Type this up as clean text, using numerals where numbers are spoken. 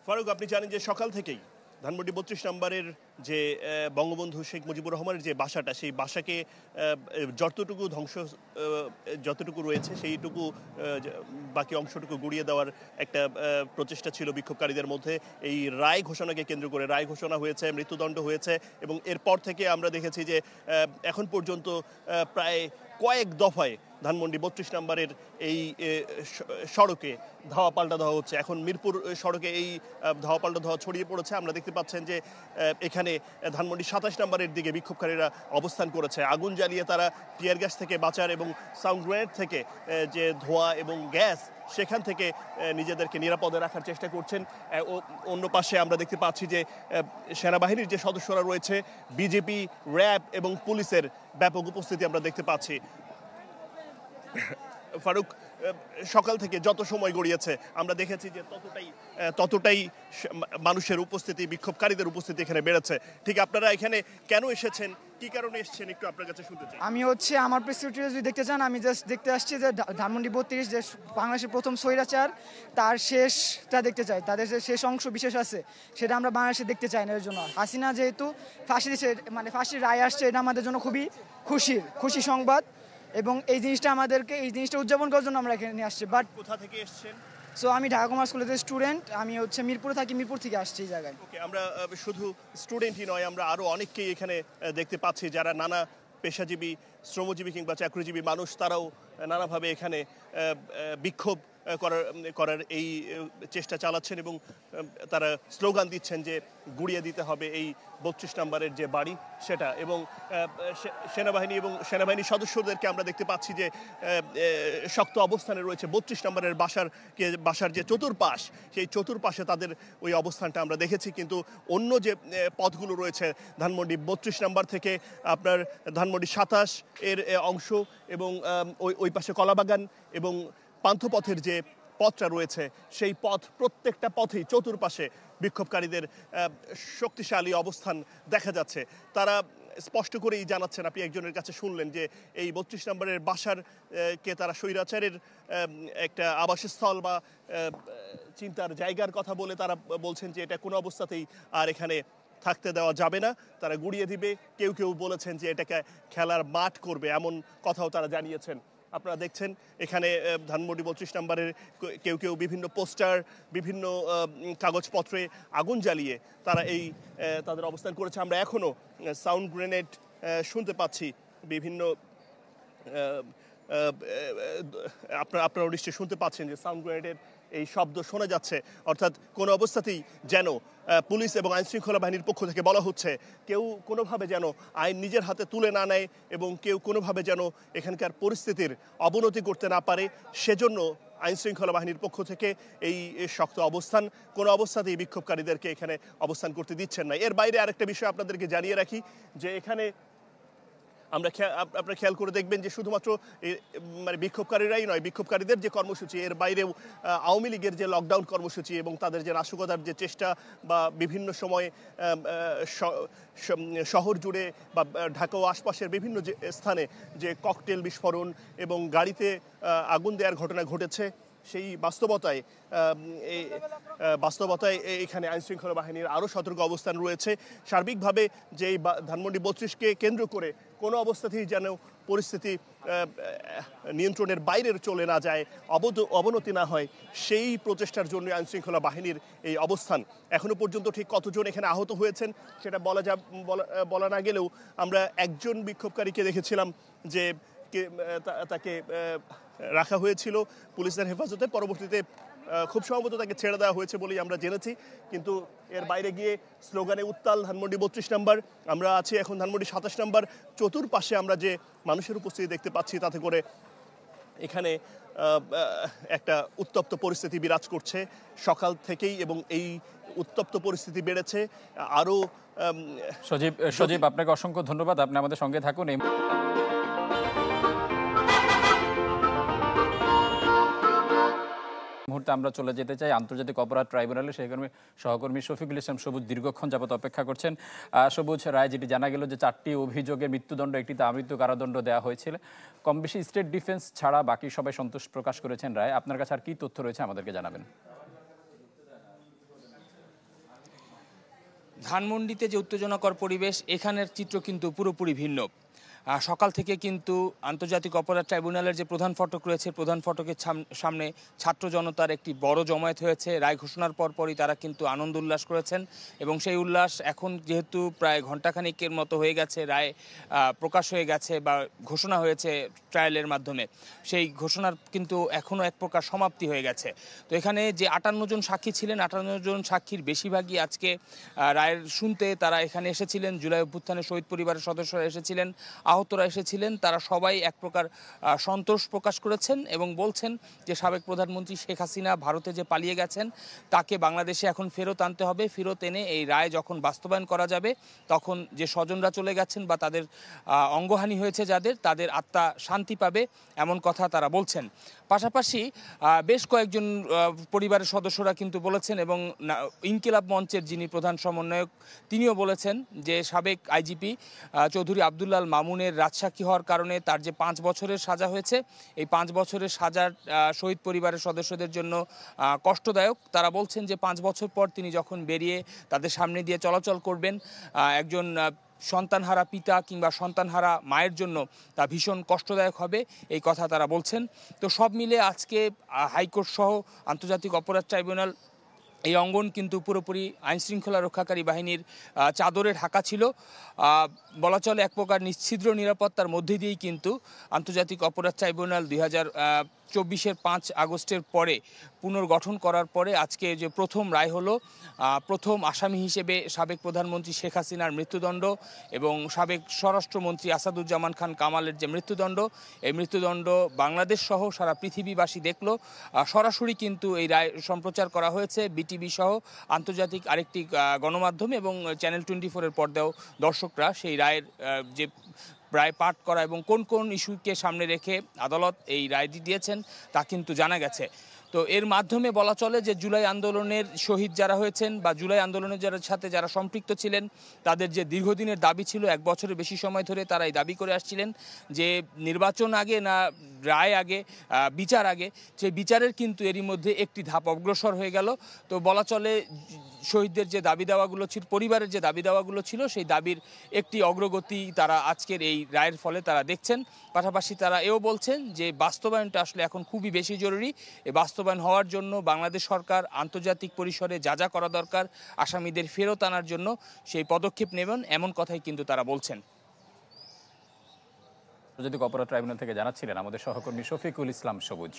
ফারুক, আপনি জানেন যে সকাল থেকেই ধানমন্ডি ৩২ নম্বরের যে বঙ্গবন্ধু শেখ মুজিবুর রহমানের যে বাসাটা, সেই বাসাকে যতটুকু রয়েছে সেইটুকু বাকি অংশটুকু গুড়িয়ে দেওয়ার একটা প্রচেষ্টা ছিল বিক্ষোভকারীদের মধ্যে। এই রায় ঘোষণাকে কেন্দ্র করে রায় ঘোষণা হয়েছে, মৃত্যুদণ্ড হয়েছে, এবং এরপর থেকে আমরা দেখেছি যে এখন পর্যন্ত প্রায় কয়েক দফায় ধানমন্ডি ৩২ নম্বরের এই সড়কে ধাওয়া পাল্টা ধাওয়া হচ্ছে। এখন মিরপুর সড়কে এই ধাওয়া পাল্টা ধাওয়া ছড়িয়ে পড়েছে। আমরা দেখতে পাচ্ছেন যে এখানে ধানমন্ডি ২৭ নম্বরের দিকে বিক্ষোভকারীরা অবস্থান করেছে। আগুন জ্বালিয়ে তারা টিয়ার গ্যাস থেকে বাঁচার এবং সাউন্ড গ্রেনেড থেকে যে ধোঁয়া এবং গ্যাস, সেখান থেকে নিজেদেরকে নিরাপদে রাখার চেষ্টা করছেন। অন্য পাশে আমরা দেখতে পাচ্ছি যে সেনাবাহিনীর যে সদস্যরা রয়েছে, বিজেপি, র্যাব এবং পুলিশের ব্যাপক উপস্থিতি আমরা দেখতে পাচ্ছি। ফারুক, সকাল থেকে যত সময় গড়িয়েছে আমরা দেখেছি যে ততটাই মানুষের উপস্থিতি, বিক্ষোভকারীদের উপস্থিতি এখানে বেড়েছে। ঠিক আপনারা এখানে কেন এসেছেন, কি কারণে এসেছেন, একটু আপনার কাছে শুনতে চাই। আমি আমার প্রেসক্রিপ্টে যদি দেখতে চান, আমি জাস্ট দেখতে আসছি যে ধানমন্ডি ৩২ যে বাংলাদেশের প্রথম স্বৈরাচার, তার শেষটা দেখতে চাই। তাদের যে শেষ অংশ বিশেষ আছে সেটা আমরা বাংলাদেশে দেখতে চাই না। এর জন্য হাসিনা যেহেতু ফাঁসি দিচ্ছে, মানে ফাঁসির রায় আসছে, এটা আমাদের জন্য খুবই খুশি সংবাদ, এবং এই জিনিসটা উদযাপন করার জন্য আমরা এখানে নিয়ে আসছি। বাট কোথা থেকে এসেছেন? সো আমি ঢাকা কমার্স কলেজের স্টুডেন্ট। আমি মিরপুরে থাকি, মিরপুর থেকে আসছি এই জায়গায়। ওকে, আমরা শুধু স্টুডেন্টই নয়, আমরা আরও অনেককেই এখানে দেখতে পাচ্ছি যারা নানা পেশাজীবী, শ্রমজীবী কিংবা চাকরিজীবী মানুষ, তারাও নানাভাবে এখানে বিক্ষোভ করার এই চেষ্টা চালাচ্ছেন এবং তারা স্লোগান দিচ্ছেন যে গুড়িয়ে দিতে হবে এই ৩২ নম্বরের যে বাড়ি সেটা। এবং সেনাবাহিনীর সদস্যদেরকে আমরা দেখতে পাচ্ছি যে শক্ত অবস্থানে রয়েছে ৩২ নম্বরের বাসার যে চতুর্পাশ, সেই চতুর্পাশে তাদের ওই অবস্থানটা আমরা দেখেছি। কিন্তু অন্য যে পথগুলো রয়েছে ধানমন্ডি ৩২ নম্বর থেকে আপনার ধানমন্ডি ২৭ এর অংশ এবং ওই পাশে কলাবাগান এবং পান্থপথের যে পথটা রয়েছে, সেই প্রত্যেকটা পথেই চতুর্পাশে বিক্ষোভকারীদের শক্তিশালী অবস্থান দেখা যাচ্ছে। তারা স্পষ্ট করেই জানাচ্ছেন, আপনি একজনের কাছে শুনলেন যে এই ৩২ নম্বরের বাসার কে তারা স্বৈরাচারের একটা আবাসস্থল বা চিন্তার জায়গার কথা বলে তারা বলছেন যে এটা কোনো অবস্থাতেই আর এখানে থাকতে দেওয়া যাবে না, তারা গুড়িয়ে দিবে। কেউ বলেছেন যে এটাকে খেলার মাঠ করবে, এমন কথাও তারা জানিয়েছেন। আপনারা দেখছেন এখানে ধানমন্ডি ৩২ নম্বরের কেউ বিভিন্ন পোস্টার, বিভিন্ন কাগজপত্রে আগুন জ্বালিয়ে তারা তাদের অবস্থান করেছে। আমরা এখনও সাউন্ড গ্রেনেড শুনতে পাচ্ছি, বিভিন্ন আপনারা নিশ্চয়ই শুনতে পাচ্ছেন যে সাউন্ড গ্রেনেডের এই শব্দ শোনা যাচ্ছে। অর্থাৎ কোনো অবস্থাতেই যেন পুলিশ এবং আইনশৃঙ্খলা বাহিনীর পক্ষ থেকে বলা হচ্ছে কেউ কোনোভাবে যেন আইন নিজের হাতে তুলে না নেয় এবং কেউ কোনোভাবে যেন এখানকার পরিস্থিতির অবনতি করতে না পারে, সেজন্য আইনশৃঙ্খলা বাহিনীর পক্ষ থেকে এই শক্ত অবস্থান। কোনো অবস্থাতেই বিক্ষোভকারীদেরকে এখানে অবস্থান করতে দিচ্ছেন না। এর বাইরে আরেকটা বিষয় আপনাদেরকে জানিয়ে রাখি যে এখানে আপনারা খেয়াল করে দেখবেন যে শুধুমাত্র মানে বিক্ষোভকারীরাই নয়, বিক্ষোভকারীদের যে কর্মসূচি, এর বাইরেও আওয়ামী লীগের যে লকডাউন কর্মসূচি এবং তাদের যে নাশকতার যে চেষ্টা, বা বিভিন্ন সময় শহর জুড়ে বা ঢাকা ও আশপাশের বিভিন্ন যে স্থানে যে ককটেল বিস্ফোরণ এবং গাড়িতে আগুন দেওয়ার ঘটনা ঘটেছে, সেই বাস্তবতায় এখানে আইনশৃঙ্খলা বাহিনীর আরও সতর্ক অবস্থান রয়েছে। সার্বিকভাবে যে এই ধানমন্ডি ৩২কে কেন্দ্র করে কোনো অবস্থাতেই যেন পরিস্থিতি নিয়ন্ত্রণের বাইরে চলে না যায়, অবনতি না হয়, সেই প্রচেষ্টার জন্য আইনশৃঙ্খলা বাহিনীর এই অবস্থান। এখনো পর্যন্ত ঠিক কতজন এখানে আহত হয়েছেন সেটা বলা না গেলেও আমরা একজন বিক্ষোভকারীকে দেখেছিলাম যে তাকে রাখা হয়েছিল পুলিশের হেফাজতে, পরবর্তীতে খুব সম্ভবত তাকে ছেড়ে দেওয়া হয়েছে বলেই আমরা জেনেছি। কিন্তু এর বাইরে গিয়ে স্লোগানে উত্তাল ধানমন্ডি ৩২ নম্বর। আমরা আছি এখন ধানমন্ডি ২৭ নম্বর। চতুর্পাশে আমরা যে মানুষের উপস্থিতি দেখতে পাচ্ছি, তাতে করে এখানে একটা উত্তপ্ত পরিস্থিতি বিরাজ করছে সকাল থেকেই, এবং এই উত্তপ্ত পরিস্থিতি বেড়েছে আরও। সজীব, আপনাকে অসংখ্য ধন্যবাদ, আপনি আমাদের সঙ্গে থাকুন। মুহূর্তে আমরা চলে যেতে চাই আন্তর্জাতিক অপরাধ ট্রাইব্যুনালে। সেখানে সহকর্মী শফিকুল ইসলাম সবুজ দীর্ঘক্ষণ যাবত অপেক্ষা করছেন। সবুজ, রায় যেটি জানা গেল যে 4টি অভিযোগে মৃত্যুদণ্ড, একটিতে আমৃত্যু কারাদণ্ড দেওয়া হয়েছিল। কম বেশি স্টেট ডিফেন্স ছাড়া বাকি সবাই সন্তোষ প্রকাশ করেছেন রায়। আপনার কাছে আর কি তথ্য রয়েছে আমাদেরকে জানাবেন। ধানমন্ডিতে যে উত্তেজনাকর পরিবেশ, এখানের চিত্র কিন্তু পুরোপুরি ভিন্ন। সকাল থেকে কিন্তু আন্তর্জাতিক অপরাধ ট্রাইব্যুনালের যে প্রধান ফটক রয়েছে, প্রধান ফটকের সামনে ছাত্র জনতার একটি বড় জমায়েত হয়েছে। রায় ঘোষণার পরপরই তারা কিন্তু আনন্দ উল্লাস করেছেন এবং সেই উল্লাস এখন যেহেতু প্রায় ঘণ্টাখানিকের মতো হয়ে গেছে, রায় প্রকাশ হয়ে গেছে বা ঘোষণা হয়েছে ট্রায়ালের মাধ্যমে, সেই ঘোষণার কিন্তু এখনও এক প্রকার সমাপ্তি হয়ে গেছে। তো এখানে যে 58 জন সাক্ষী ছিলেন, 58 জন সাক্ষীর বেশিরভাগই আজকে রায়ের শুনতে তারা এখানে এসেছিলেন। জুলাই অভ্যুত্থানে শহীদ পরিবারের সদস্যরা এসেছিলেন, আহতরা এসেছিলেন। তারা সবাই এক প্রকার সন্তোষ প্রকাশ করেছেন এবং বলছেন যে সাবেক প্রধানমন্ত্রী শেখ হাসিনা ভারতে যে পালিয়ে গেছেন তাকে বাংলাদেশে এখন ফেরত আনতে হবে। ফেরত এনে এই রায় যখন বাস্তবায়ন করা যাবে তখন যে স্বজনরা চলে গেছেন বা তাদের অঙ্গহানি হয়েছে তাদের আত্মা শান্তি পাবে, এমন কথা তারা বলছেন। পাশাপাশি বেশ কয়েকজন পরিবারের সদস্যরা কিন্তু বলেছেন এবং ইনকিলাব মঞ্চের যিনি প্রধান সমন্বয়ক তিনিও বলেছেন যে সাবেক আইজিপি চৌধুরী আব্দুল্লাহ মামুনের রাজসাক্ষী হওয়ার কারণে তার যে 5 বছরের সাজা হয়েছে, এই 5 বছরের সাজার শহীদ পরিবারের সদস্যদের জন্য কষ্টদায়ক। তারা বলছেন যে 5 বছর পর তিনি যখন বেরিয়ে তাদের সামনে দিয়ে চলাচল করবেন, একজন সন্তানহারা পিতা কিংবা সন্তানহারা মায়ের জন্য তা ভীষণ কষ্টদায়ক হবে, এই কথা তারা বলছেন। তো সব মিলে আজকে হাইকোর্ট সহ আন্তর্জাতিক অপরাধ ট্রাইব্যুনাল এই অঙ্গন কিন্তু পুরোপুরি আইনশৃঙ্খলা রক্ষাকারী বাহিনীর চাদরে ঢাকা ছিল। বলা চলে এক প্রকার নিশ্ছিদ্র নিরাপত্তার মধ্যে দিয়েই কিন্তু আন্তর্জাতিক অপরাধ ট্রাইব্যুনাল 2024-এর 5 আগস্টের পরে পুনর্গঠন করার পরে আজকে যে প্রথম রায় হলো, প্রথম আসামি হিসেবে সাবেক প্রধানমন্ত্রী শেখ হাসিনার মৃত্যুদণ্ড এবং সাবেক স্বরাষ্ট্রমন্ত্রী আসাদুজ্জামান খান কামালের যে মৃত্যুদণ্ড, এই মৃত্যুদণ্ড বাংলাদেশ সহ সারা পৃথিবীবাসী দেখল। সরাসরি কিন্তু এই রায় সম্প্রচার করা হয়েছে বিটিভি সহ আন্তর্জাতিক আরেকটি গণমাধ্যম এবং চ্যানেল 24-এর পর্দাও দর্শকরা সেই রায়ের যে রায় পাঠ করা এবং কোন কোন ইস্যুকে সামনে রেখে আদালত এই রায়টি দিয়েছেন তা কিন্তু জানা গেছে। তো এর মাধ্যমে বলা চলে যে জুলাই আন্দোলনের শহীদ যারা হয়েছেন বা জুলাই আন্দোলনের সাথে যারা সম্পৃক্ত ছিলেন, তাদের যে দীর্ঘদিনের দাবি ছিল, 1 বছরের বেশি সময় ধরে তারা এই দাবি করে আসছিলেন যে নির্বাচন আগে না রায় আগে, বিচার আগে, সেই বিচারের কিন্তু এরই মধ্যে একটি ধাপ অগ্রসর হয়ে গেল। তো বলা চলে শহীদদের যে দাবি দাওয়াগুলো ছিল, পরিবারের যে দাবি দাওয়াগুলো ছিল, সেই দাবির একটি অগ্রগতি তারা আজকের এই রায়ের ফলে তারা দেখছেন। পাশাপাশি তারা এও বলছেন যে বাস্তবায়নটা আসলে এখন খুবই বেশি জরুরি। এই বাস্তবায়ন হওয়ার জন্য বাংলাদেশ সরকার আন্তর্জাতিক পরিসরে যা যা করা দরকার আসামিদের ফেরত আনার জন্য সেই পদক্ষেপ নেবেন, এমন কথাই কিন্তু তারা বলছেন। আন্তর্জাতিক অপরাধ ট্রাইব্যুনাল থেকে জানাচ্ছিলেন আমাদের সহকর্মী শফিকুল ইসলাম সবুজ।